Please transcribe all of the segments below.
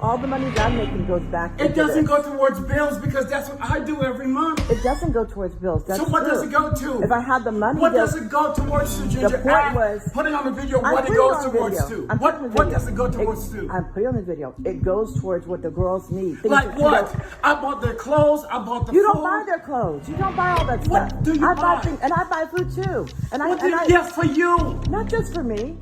all the money that I'm making goes back. It doesn't go towards bills because that's what I do every month. It doesn't go towards bills. That's so what true. does it go to? If I had the money, what does it go towards? The point was, putting on the video what it goes towards to. What does it go towards to? I'm putting on the video. It goes towards what the girls need. Like what? I bought their clothes. I bought the food. You don't buy their clothes. You don't buy all that stuff. What do you buy? Things, and I buy food too. And yes, for you. Not just for me.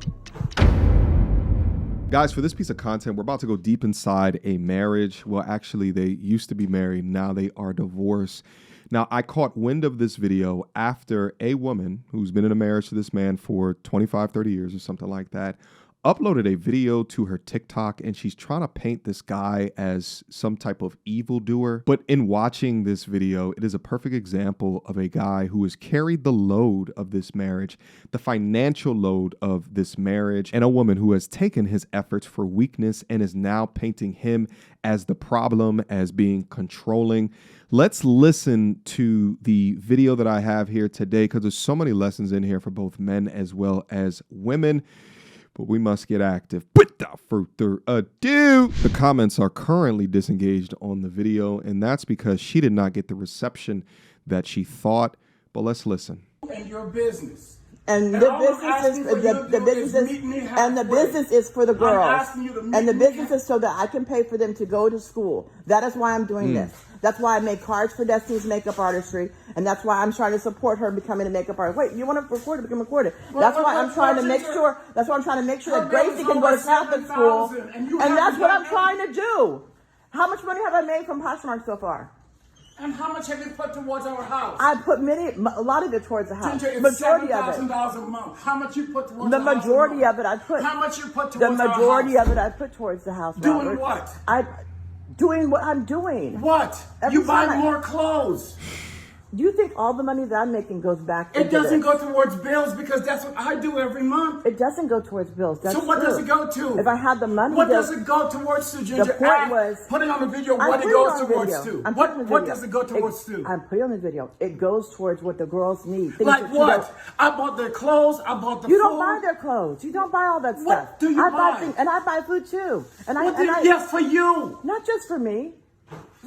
Guys, for this piece of content, we're about to go deep inside a marriage. Well, actually, they used to be married. Now they are divorced. Now, I caught wind of this video after a woman who's been in a marriage to this man for 25, 30 years or something like that, uploaded a video to her TikTok, and she's trying to paint this guy as some type of evildoer. But in watching this video, it is a perfect example of a guy who has carried the load of this marriage, the financial load of this marriage, and a woman who has taken his efforts for weakness and is now painting him as the problem, as being controlling. Let's listen to the video that I have here today because there's so many lessons in here for both men as well as women. But we must get active. Without further ado, the comments are currently disengaged on the video, and that's because she did not get the reception that she thought. But let's listen. And your business. And the business is for the girls. And the business is so that I can pay for them to go to school. That is why I'm doing this. That's why I make cards for Destiny's Makeup Artistry, and that's why I'm trying to support her becoming a makeup artist. Wait, you want to record it? Become recorded. That's why I'm trying to make sure. That's why I'm trying to make sure that Gracie can go to Catholic school, and that's what I'm trying to do. How much money have I made from Poshmark so far? And how much have you put towards our house? I put a lot of it towards the house. Ginger, Majority of it. $7,000 a month. How much you put towards the house? Majority of it I put. How much you put towards the majority our house? of it I put towards the house. Doing Robert. what? Doing what I'm doing. What? You buy more clothes. Do you think all the money that I'm making goes back? It doesn't go towards bills because that's what I do every month. It doesn't go towards bills. That's so what true. does it go to? If I had the money, what does it go towards to, Ginger? The point was, putting on the video what it goes towards to. What does it go towards to? I'm putting on the video. It goes towards what the girls need. Like what? I bought their clothes. I bought the food. You don't buy their clothes. You don't buy all that stuff. What do you buy? And I buy food too. Yes, for you. Not just for me.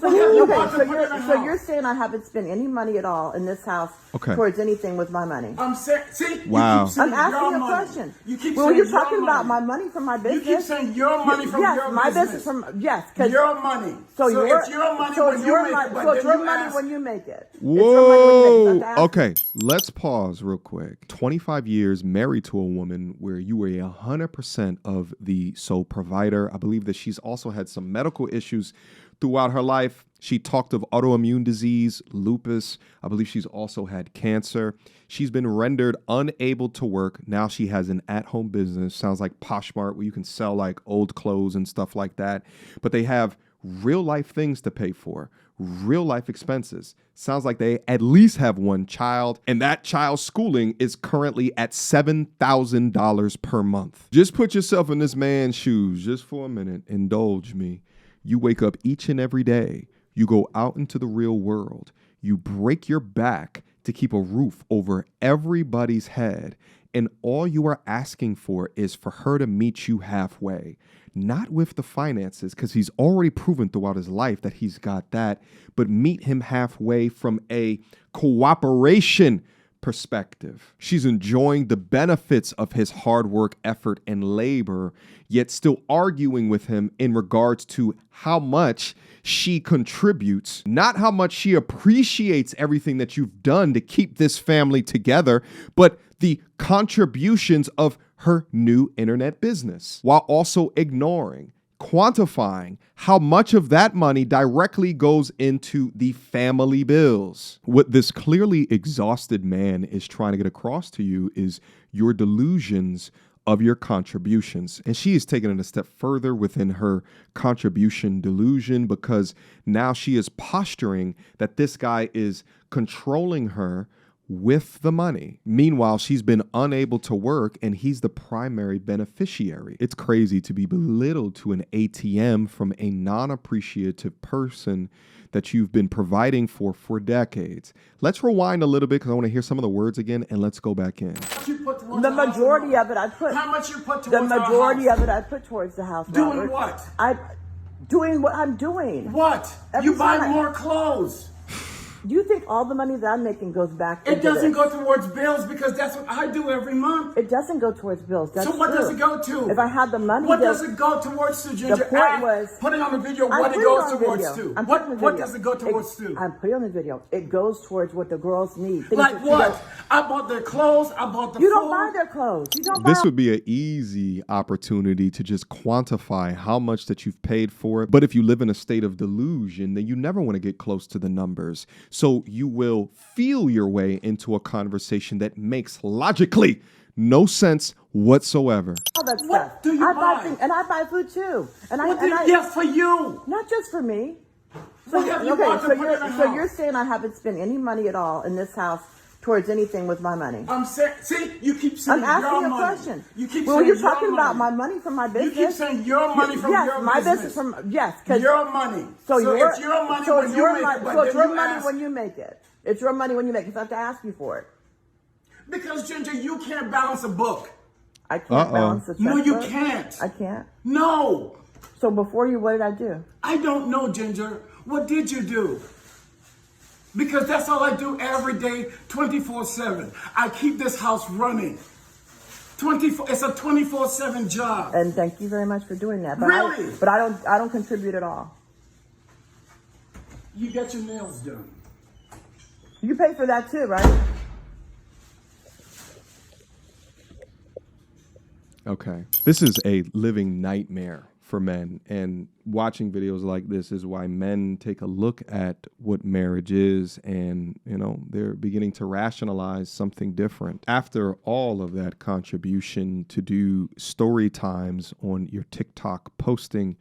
So you're saying I haven't spent any money at all in this house towards anything with my money? I'm saying, see, wow. You keep saying I'm asking your a money. question. You keep well, saying you're your talking money. about my money from my business. You keep saying your money from your my business. Because your money. So it's your money when you make it. So it's your money when you make it. Whoa. Okay, let's pause real quick. 25 years married to a woman where you were 100% of the sole provider. I believe that she's also had some medical issues throughout her life. She talked of autoimmune disease, lupus. I believe she's also had cancer. She's been rendered unable to work. Now she has an at-home business. Sounds like Poshmark, where you can sell like old clothes and stuff like that. But they have real life things to pay for, real life expenses. Sounds like they at least have one child, and that child's schooling is currently at $7,000 per month. Just put yourself in this man's shoes just for a minute. Indulge me. You wake up each and every day. You go out into the real world. You break your back to keep a roof over everybody's head. And all you are asking for is for her to meet you halfway. Not with the finances, because he's already proven throughout his life that he's got that, but meet him halfway from a cooperation perspective. She's enjoying the benefits of his hard work, effort, and labor, yet still arguing with him in regards to how much she contributes, not how much she appreciates everything that you've done to keep this family together, but the contributions of her new internet business, while also ignoring, quantifying how much of that money directly goes into the family bills. What this clearly exhausted man is trying to get across to you is your delusions of your contributions. And she is taking it a step further within her contribution delusion, because now she is posturing that this guy is controlling her with the money. Meanwhile, she's been unable to work and he's the primary beneficiary. It's crazy to be belittled to an ATM from a non-appreciative person that you've been providing for decades. Let's rewind a little bit because I want to hear some of the words again, and let's go back in. The majority of it I put. How much you put towards the majority of it I put towards the house. Doing what? Doing what I'm doing. What? You buy more clothes. Do you think all the money that I'm making goes back into It doesn't go towards bills because that's what I do every month. It doesn't go towards bills. That's so what true. does it go to? If I had the money, what does it go towards to, Ginger? The point was, put it on the video what it goes towards to. What does it go towards to? I'm putting on the video. It goes towards what the girls need. Like what? I bought their clothes. I bought the food. You don't buy their clothes. You don't buy. This would be an easy opportunity to just quantify how much that you've paid for it. But if you live in a state of delusion, then you never want to get close to the numbers. So you will feel your way into a conversation that makes logically no sense whatsoever. All that what stuff. do you buy? And I buy food too. Yes, for you. Not just for me. So you're saying I haven't spent any money at all in this house towards anything with my money? I'm saying, see, you keep saying I'm your asking money. a question. You keep well, saying you're talking your about money. my money from my business. You keep saying your money from your my business. Yes, your money. So it's your money when you make it. So it's your money when you make it. It's your money when you make it. So I have to ask you for it. Because, Ginger, you can't balance a book. I can't balance a checkbook. No, you can't. I can't. No. So before you, what did I do? I don't know, Ginger. What did you do? Because that's all I do every day, 24/7. I keep this house running. 24. It's a 24/7 job. And thank you very much for doing that. But Really? I don't contribute at all. You get your nails done. You pay for that too, right? Okay. This is a living nightmare for men, and watching videos like this is why men take a look at what marriage is, and they're beginning to rationalize something different. After all of that contribution to do story times on your TikTok, posting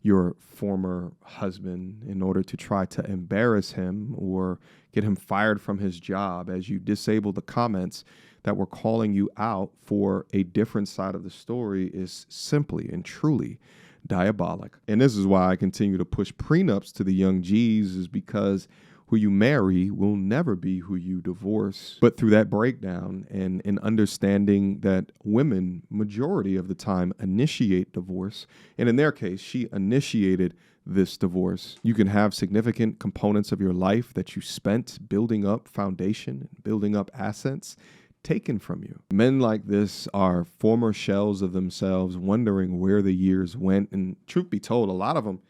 your former husband in order to try to embarrass him or get him fired from his job, as you disable the comments that were calling you out for a different side of the story, is simply and truly diabolic. And this is why I continue to push prenups to the young G's, is because who you marry will never be who you divorce. But through that breakdown and in understanding that women, majority of the time, initiate divorce, and in their case, she initiated this divorce, you can have significant components of your life that you spent building up foundation, building up assets, taken from you. Men like this are former shells of themselves, wondering where the years went. And truth be told, a lot of them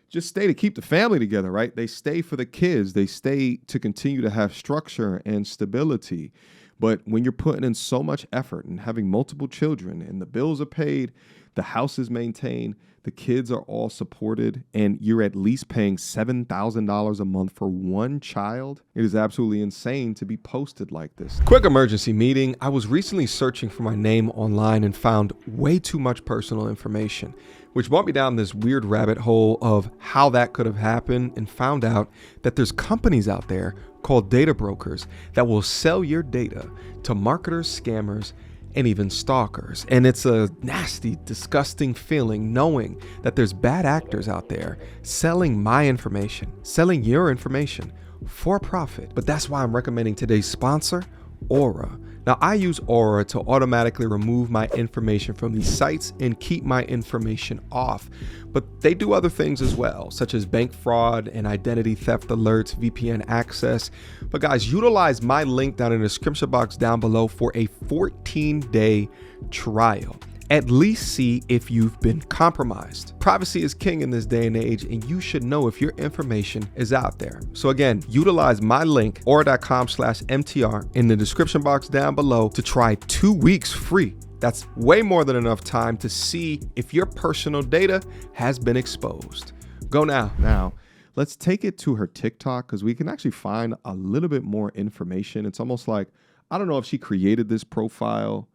just stay to keep the family together, right? They stay for the kids. They stay to continue to have structure and stability. But when you're putting in so much effort and having multiple children and the bills are paid, the house is maintained, the kids are all supported, and you're at least paying $7,000 a month for one child, it is absolutely insane to be posted like this. Quick emergency meeting. I was recently searching for my name online and found way too much personal information, which brought me down this weird rabbit hole of how that could have happened, and found out that there's companies out there called data brokers that will sell your data to marketers, scammers, and even stalkers. And it's a nasty, disgusting feeling knowing that there's bad actors out there selling my information, selling your information for profit. But that's why I'm recommending today's sponsor, Aura. Now, I use Aura to automatically remove my information from these sites and keep my information off. But they do other things as well, such as bank fraud and identity theft alerts, VPN access. But guys, utilize my link down in the description box down below for a 14-day trial. At least see if you've been compromised. Privacy is king in this day and age, and you should know if your information is out there. So again, utilize my link, aura.com/MTR, in the description box down below to try 2 weeks free. That's way more than enough time to see if your personal data has been exposed. Go now. Now, let's take it to her TikTok, because we can actually find a little bit more information. It's almost like, I don't know if she created this profile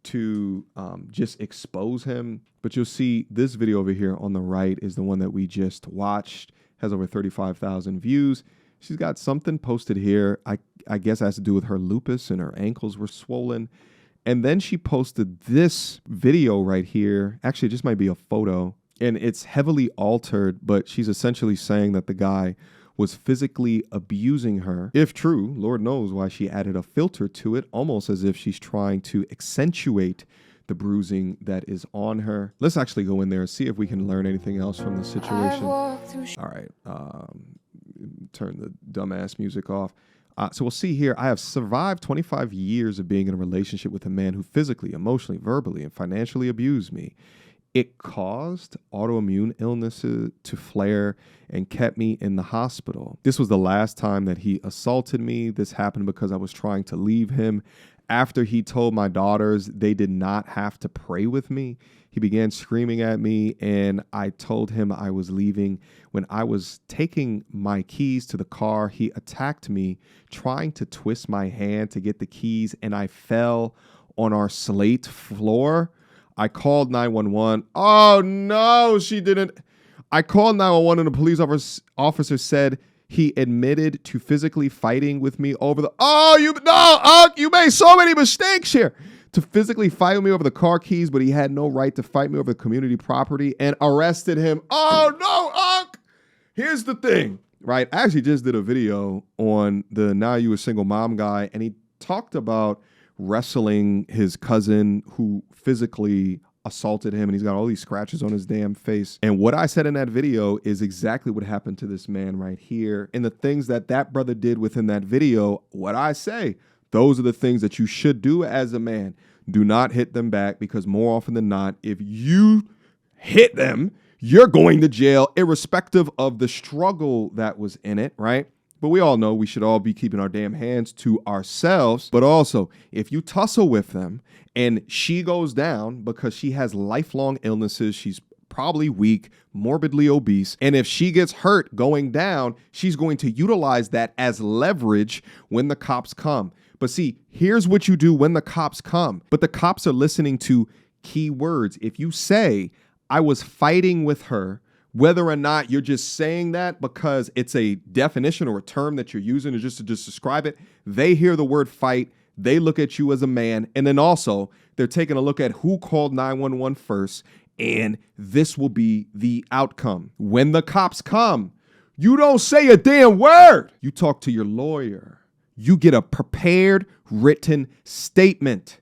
to just expose him, but you'll see this video over here on the right is the one that we just watched, has over 35,000 views. She's got something posted here. I guess it has to do with her lupus and her ankles were swollen. And then she posted this video right here. Actually, it just might be a photo, and it's heavily altered, but she's essentially saying that the guy was physically abusing her. If true, Lord knows why she added a filter to it, almost as if she's trying to accentuate the bruising that is on her. Let's actually go in there and see if we can learn anything else from this situation. All right, turn the dumbass music off. So we'll see here. I have survived 25 years of being in a relationship with a man who physically, emotionally, verbally, and financially abused me. It caused autoimmune illnesses to flare and kept me in the hospital. This was the last time that he assaulted me. This happened because I was trying to leave him. After he told my daughters they did not have to pray with me, he began screaming at me, and I told him I was leaving. When I was taking my keys to the car, he attacked me, trying to twist my hand to get the keys, and I fell on our slate floor. I called 911. Oh, no, she didn't. I called 911, and the police officer said he admitted to physically fighting with me over the... you made so many mistakes here. To physically fight with me over the car keys, but he had no right to fight me over the community property, and arrested him. Oh, no, Unc. Here's the thing, right? I actually just did a video on the Now You a Single Mom guy, and he talked about wrestling his cousin who physically assaulted him, and he's got all these scratches on his damn face. And what I said in that video is exactly what happened to this man right here. And the things that that brother did within that video, what I say, those are the things that you should do as a man. Do not hit them back, because more often than not, if you hit them, you're going to jail, irrespective of the struggle that was in it, right? But we all know we should all be keeping our damn hands to ourselves. But also, if you tussle with them and she goes down because she has lifelong illnesses, she's probably weak, morbidly obese, and if she gets hurt going down, she's going to utilize that as leverage when the cops come. But see, here's what you do when the cops come. But the cops are listening to key words. If you say, I was fighting with her, whether or not you're just saying that because it's a definition or a term that you're using to just describe it, they hear the word fight, they look at you as a man, and then also they're taking a look at who called 911 first, and this will be the outcome. When the cops come, you don't say a damn word. You talk to your lawyer. You get a prepared written statement.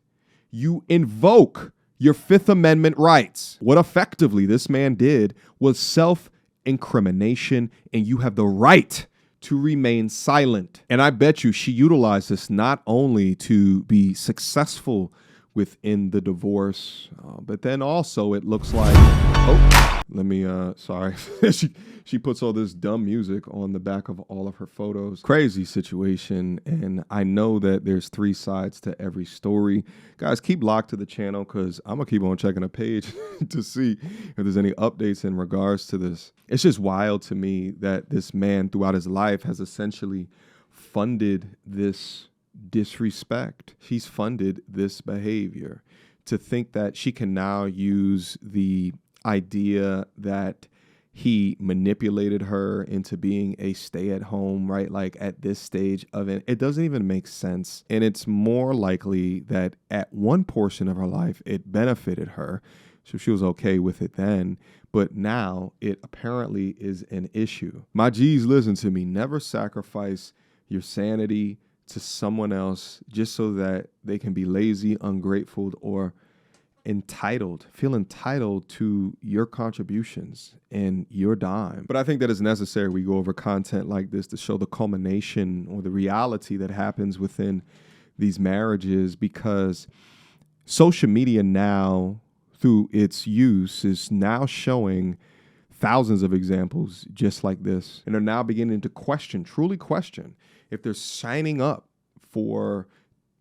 You invoke your Fifth Amendment rights. What effectively this man did was self-incrimination, and you have the right to remain silent. And I bet you she utilized this not only to be successful within the divorce, but then also it looks like, sorry. She puts all this dumb music on the back of all of her photos. Crazy situation. And I know that there's three sides to every story. Guys, keep locked to the channel, because I'm going to keep on checking the page to see if there's any updates in regards to this. It's just wild to me that this man throughout his life has essentially funded this disrespect. He's funded this behavior. To think that she can now use the idea that he manipulated her into being a stay-at-home, right? Like at this stage of it, it doesn't even make sense. And it's more likely that at one portion of her life, it benefited her. So she was okay with it then. But now it apparently is an issue. My G's, listen to me. Never sacrifice your sanity to someone else just so that they can be lazy, ungrateful, or feel entitled to your contributions and your dime. But I think that it's necessary we go over content like this to show the culmination or the reality that happens within these marriages, because social media now, through its use, is now showing thousands of examples just like this, and are now beginning to truly question, if they're signing up for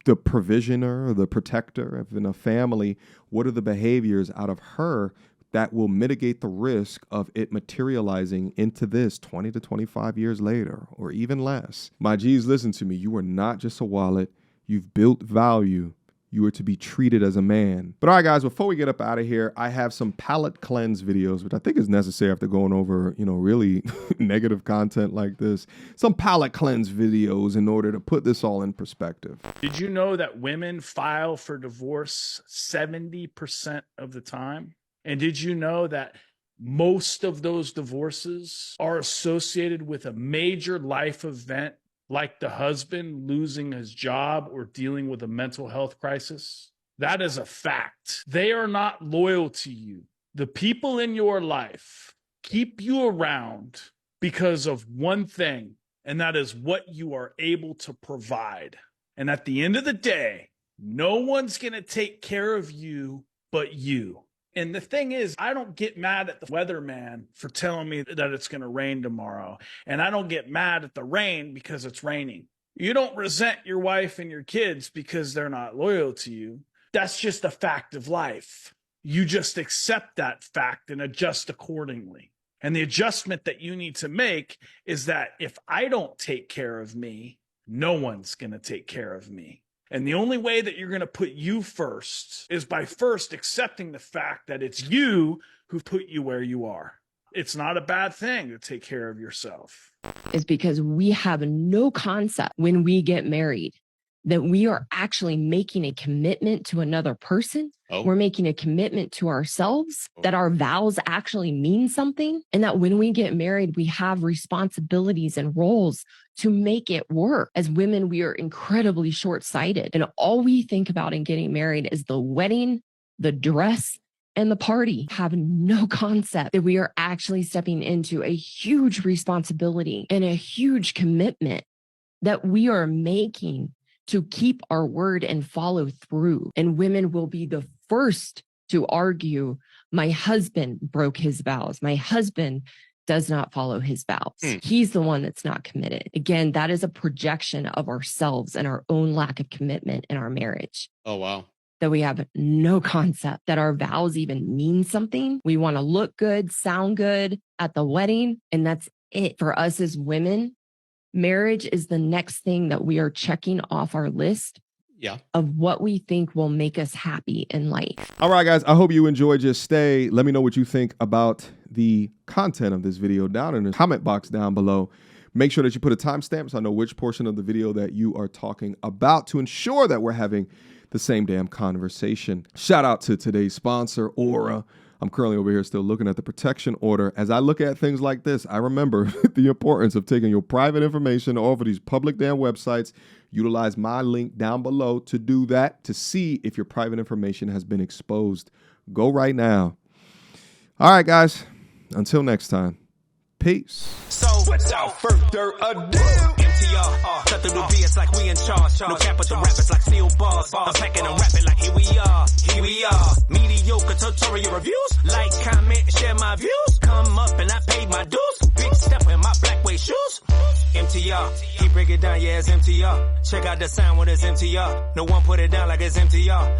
the provisioner, the protector in a family, what are the behaviors out of her that will mitigate the risk of it materializing into this 20 to 25 years later, or even less? My G's, listen to me. You are not just a wallet. You've built value. You are to be treated as a man. But all right, guys, before we get up out of here, I have some palate cleanse videos, which I think is necessary after going over, really negative content like this. Some palate cleanse videos in order to put this all in perspective. Did you know that women file for divorce 70% of the time? And did you know that most of those divorces are associated with a major life event, like the husband losing his job or dealing with a mental health crisis? That is a fact. They are not loyal to you. The people in your life keep you around because of one thing, and that is what you are able to provide. And at the end of the day, no one's going to take care of you but you. And the thing is, I don't get mad at the weatherman for telling me that it's going to rain tomorrow. And I don't get mad at the rain because it's raining. You don't resent your wife and your kids because they're not loyal to you. That's just a fact of life. You just accept that fact and adjust accordingly. And the adjustment that you need to make is that if I don't take care of me, no one's going to take care of me. And the only way that you're going to put you first is by first accepting the fact that it's you who put you where you are. It's not a bad thing to take care of yourself. Is because we have no concept when we get married that we are actually making a commitment to another person. Oh. We're making a commitment to ourselves, that our vows actually mean something, and that when we get married, we have responsibilities and roles to make it work. As women, we are incredibly short-sighted, and all we think about in getting married is the wedding, the dress, and the party. Have no concept that we are actually stepping into a huge responsibility and a huge commitment that we are making to keep our word and follow through. And women will be the first to argue, my husband broke his vows. My husband does not follow his vows. He's the one that's not committed. Again, that is a projection of ourselves and our own lack of commitment in our marriage. Oh, wow. That we have no concept that our vows even mean something. We want to look good, sound good at the wedding, and that's it. For us as women, marriage is the next thing that we are checking off our list of what we think will make us happy in life. All right, guys, I hope you enjoyed your stay. Let me know what you think about the content of this video down in the comment box down below. Make sure that you put a timestamp so I know which portion of the video that you are talking about to ensure that we're having the same damn conversation. Shout out to today's sponsor, Aura. I'm currently over here still looking at the protection order. As I look at things like this, I remember the importance of taking your private information off of these public damn websites. Utilize my link down below to do that, to see if your private information has been exposed. Go right now. All right, guys. Until next time. Peace. So without further ado, MTR, cut through the BS like we in charge. No cap with the rappers like steel bars. I'm packing and rapping like here we are. Here we are. Mediocre tutorial reviews. Like, comment, share my views. Come up and I paid my dues. Big step in my black way shoes. MTR, he break it down, yeah, it's MTR. Check out the sound with his MTR. No one put it down like it's MTR.